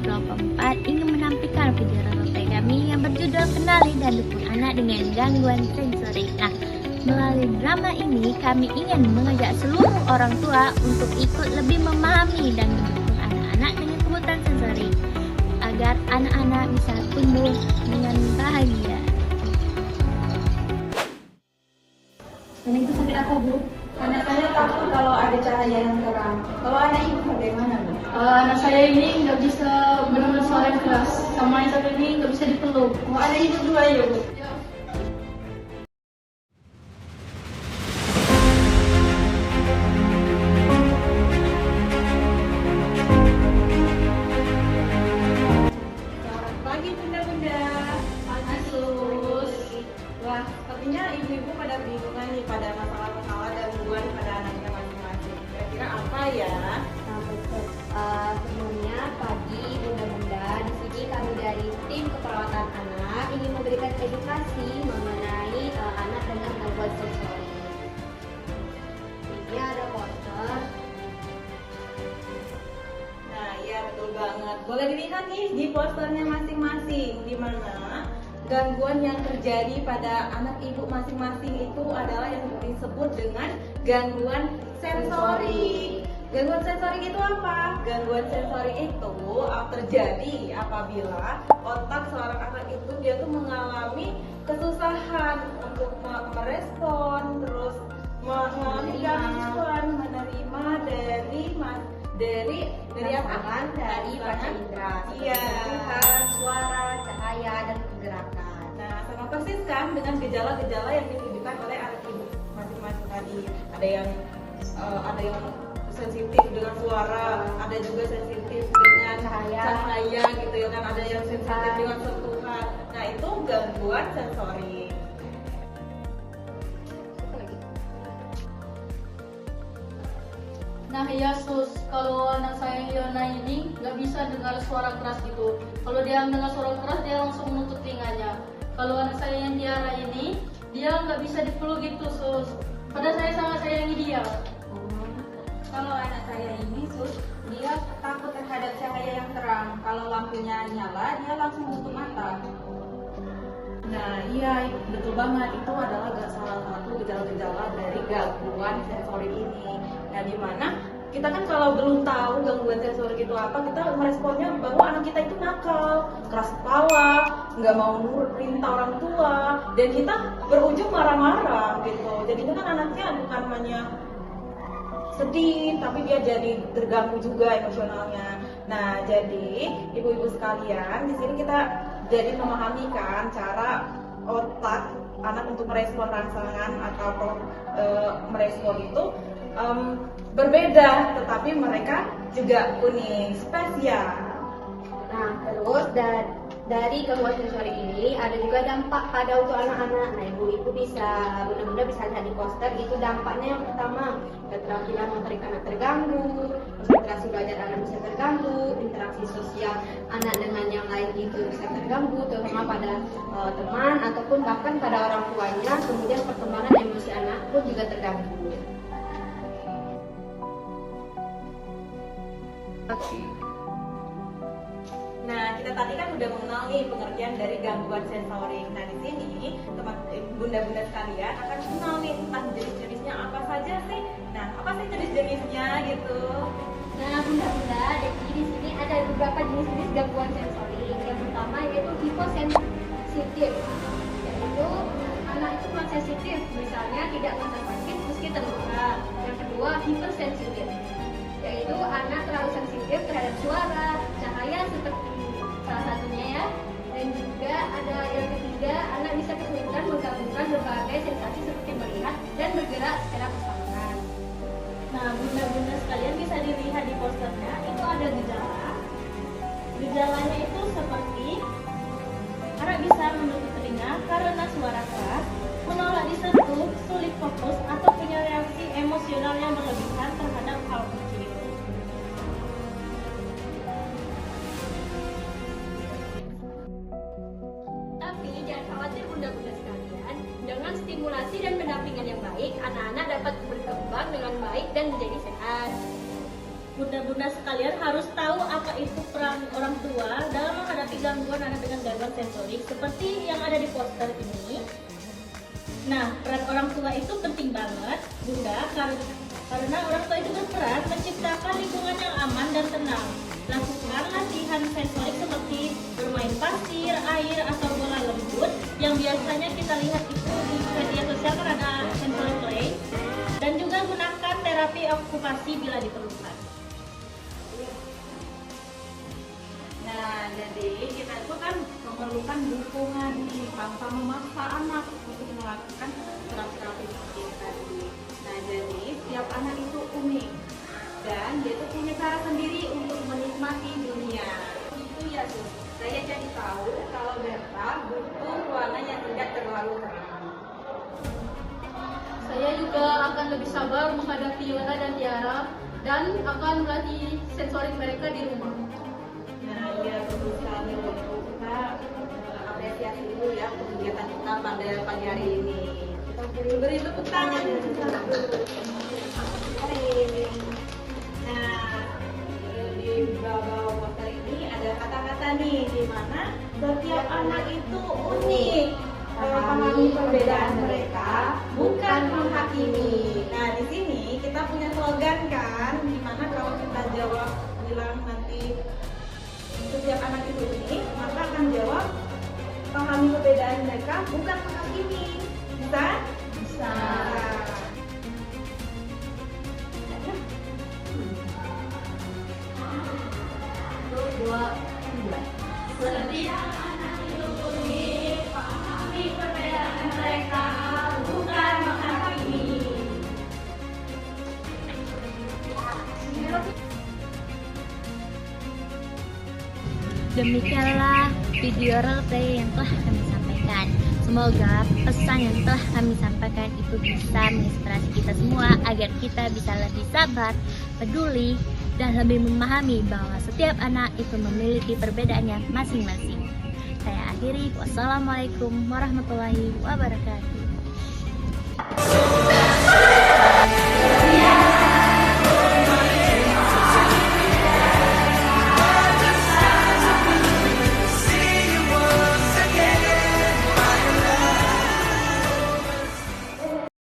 2024 ingin menampilkan video role kami yang berjudul Kenali dan Dukung Anak dengan Gangguan Sensori. Nah, melalui drama ini kami ingin mengajak seluruh orang tua untuk ikut lebih memahami dan mendukung anak-anak dengan kebutuhan sensori agar anak-anak bisa tumbuh dengan bahagia. Anak itu sakit apa, Bu? Anak saya takut kalau ada cahaya yang terang. Kalau anak ibu bagaimana, Bu? Anak saya ini nggak bisa benar-benar suara yang keras. Sama yang satu ini nggak bisa dipeluk. Mau anak ibu dua ya, Bu? Selamat pagi, Bunda-bunda. Pagi, Sus. Wah, sepertinya ibu-ibu pada bingungan nih pada masalah-masalah gangguan pada anaknya masing-masing. Kira-kira apa ya? Nah, betul. Sebelumnya pagi bunda-bunda, di sini kami dari tim keperawatan anak ingin memberikan edukasi mengenai anak dengan gangguan sensori. Ini ada poster. Nah, iya betul banget. Boleh dilihat nih di posternya masing-masing, di mana gangguan yang terjadi pada anak ibu masing-masing itu adalah yang disebut dengan gangguan sensori. Gangguan sensori itu apa? Gangguan sensori itu terjadi apabila otak seorang anak itu dia tuh mengalami kesusahan untuk merespon, terus mengalami gangguan menerima dari apa? Dari panca indera, Iya. lihat, suara, cahaya, dan pergerakan. Nah, sama persis kan dengan gejala-gejala yang ditunjukkan oleh anak ibu masing-masing tadi. Ada yang sensitif dengan suara, ada juga sensitif dengan cahaya gitu ya kan, ada yang sensitif dengan sentuhan. Nah, itu gangguan sensori. Nah ya Sus, kalau anak saya Yona ini nggak bisa dengar suara keras gitu. Kalau dia mendengar suara keras dia langsung menutup telinganya. Kalau anak saya yang Tiara ini dia nggak bisa dipeluk gitu Sus. Padahal saya sangat sayangi dia. Kalau anak saya ini, Sus, dia takut terhadap cahaya yang terang. Kalau lampunya nyala, dia langsung menutup mata. Nah, iya, betul banget. Itu adalah salah satu gejala-gejala dari gangguan sensori ini. Nah, di mana kita kan kalau belum tahu gangguan sensori itu apa, kita meresponnya bahwa anak kita itu nakal, keras kepala, nggak mau nurut perintah orang tua, dan kita berujung marah-marah gitu. Jadinya kan anaknya bukan hanya sedih, tapi dia jadi terganggu juga emosionalnya. Nah, jadi ibu-ibu sekalian, di sini kita jadi memahami kan cara otak anak untuk merespon rangsangan atau merespon itu berbeda, tetapi mereka juga unik, spesial. Nah, terus dari gangguan sensori ini ada juga dampak pada untuk anak-anak. Nah, ibu-ibu bisa, bunda-bunda bisa lihat di poster, itu dampaknya yang pertama, keterampilan motorik anak terganggu, konsentrasi belajar anak bisa terganggu, interaksi sosial anak dengan yang lain itu bisa terganggu, terutama pada teman ataupun bahkan pada orang tuanya. Kemudian perkembangan emosi anak pun juga terganggu. Nah, kita tadi kan udah mengenal nih pengertian dari gangguan sensori. Nah, di sini teman bunda-bunda sekalian akan kenal nih tentang jenis-jenisnya apa saja sih. Nah, apa sih jenis-jenisnya gitu? Nah, bunda-bunda, jadi di sini ada beberapa jenis-jenis gangguan sensori. Yang pertama yaitu hiposensitif, yaitu anak itu kurang sensitif, misalnya tidak merasa sakit meski terluka. Yang kedua, hipersensitif, yaitu anak terlalu sensitif terhadap suara, cahaya seperti salah satunya ya. Dan juga ada yang ketiga, anak bisa kesulitan menggabungkan berbagai sensasi seperti melihat dan bergerak secara bersamaan. Nah, bunda-bunda sekalian bisa dilihat di posternya, itu ada gejala. Gejalanya itu seperti anak bisa menutup telinga karena suara keras, menolak disentuh, sulit fokus, atau punya reaksi emosional yang berlebihan terhadap hal kecil. Tapi jangan khawatir bunda-bunda sekalian, dengan stimulasi dan pendampingan yang baik, anak-anak dapat berkembang dengan baik dan menjadi sehat. bunda-bunda sekalian harus tahu apa itu peran orang tua dalam menghadapi gangguan anak dengan gangguan sensorik seperti yang ada di poster ini. Nah, peran orang tua itu penting banget, Bunda, karena orang tua itu berperan menciptakan lingkungan yang aman dan tenang. Lakukan latihan sensorik seperti bermain pasir, air, atau bola lembut yang biasanya kita lihat itu di media sosial kan ada sensory play, dan juga gunakan terapi okupasi bila diperlukan. Nah, jadi kita itu kan memerlukan dukungan nih tanpa memaksa anak untuk melakukan terapi seperti ini tadi. Nah, jadi setiap anak itu unik dan dia itu punya cara sendiri untuk menikmati dunia. Itu ya, Sus. Saya jadi tahu kalau Berta butuh ruangan yang tidak terlalu terang. Saya juga akan lebih sabar menghadapi Yona dan Tiara dan akan melatih sensorik mereka di rumah. Nah, iya betul sekali. Kita apresiasi dulu ya kegiatan kita pada pagi hari ini. Kita beri tepuk tangan. Nah, di bawah poster ini ada kata-kata nih di mana setiap anak itu unik. Pahami perbedaan mereka, bukan menghakimi. Nah, di sini kita punya slogan kan, di mana kalau kita jawab bilang nanti setiap anak itu unik, maka akan jawab pahami perbedaan mereka, bukan menghakimi. Bisa? Bisa. Setiap anak itu unik, pahami perbedaan mereka, bukan menghakimi. Demikianlah video roleplay yang telah kami sampaikan. Semoga pesan yang telah kami sampaikan itu bisa menginspirasi kita semua agar kita bisa lebih sabar, peduli, dan lebih memahami bahwa setiap anak itu memiliki perbedaannya masing-masing. Saya akhiri, wassalamualaikum warahmatullahi wabarakatuh.